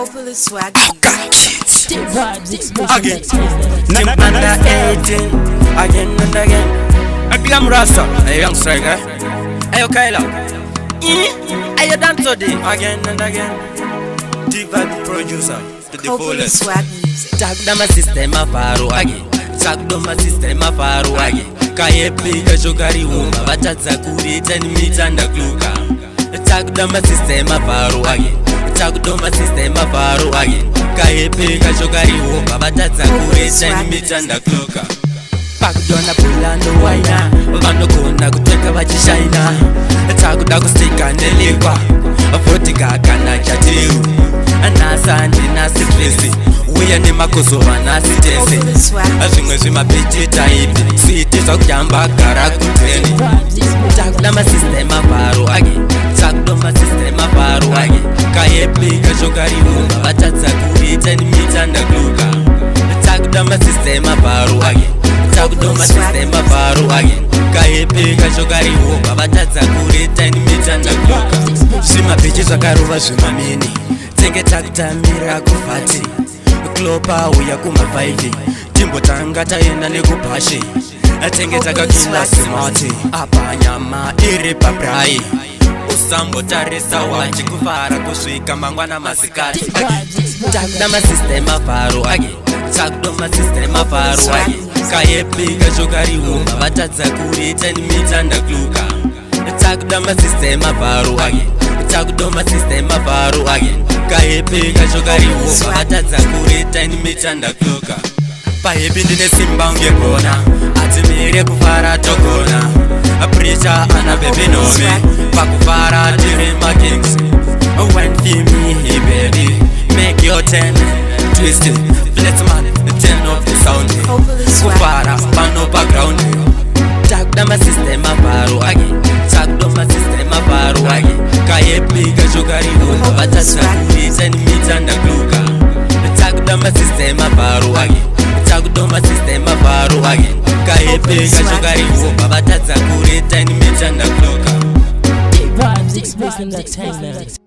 Hopefully swag. Kids. Vibes Again. expression. Under 18. Again and again. I become Rasta. A young striker. Ayo Kyla. Ayo Danto D. Again and again. Diva producer. To the Hopefully fullest. swag music. Tag dama system faru again. Tag dama system faru again. Kayepi kashokari umba batadza kurita nimitanda kluka. Tag dama system faru again. Tag dama system faru again. Kayepi kashokari umba batadza kurita nimitanda kluka. Pak dona pulando waina. Vano kona kuteka vachishaina. Tag dago stika nelikwa. Fotika kana chatiru. Anasa nasi crazy. Uya ni makoso vanasi tese. Azvimwe zvimapiti taipi. Switi zvakujamba gara kuteni. Takudama system avaru age. Takudama system avaru age. Kayepi kashokari umba batadza kurita nimitanda kluka. Takudama system avaru age. Takudama system avaru age. Kayepi kashokari umba batadza kurita nimitanda kluka. Zvimapiti zvakarova zvimamini. Tenge takutamira kufati. Klopa uya kumavaivi. Timbotanga taenda nekubhashi. Tenge takakila simati. Apa nyama iri paprai. Usambotarisa wachi kufara kusvika mangwana masikati. Takudama system avaru age. Takudama system avaru age. Kayepi kashokari umba batadza kurita nimitanda kluka. Takudama system avaru age. Takudama system avaru age. Kayepi kashokari umba batadza kurita nimitanda kluka. Pahepi ndine simba ungegona. Atimire kufara togona. Preacher ana baby nomi. Pakufara tiri ma kings. When feel me hey baby. Make your 10 twist it. Flex man turn up the sound. Kufara pano background. Takudama system avaru age. Takudama system avaru age. Kayepi kashokari umba batadza kurita nimitanda kluka. Takudama system avaru age. Takudama system avaru age. Kayepi kashokari umba batadza kurita nimitanda kluka. Vibes expression entertainment.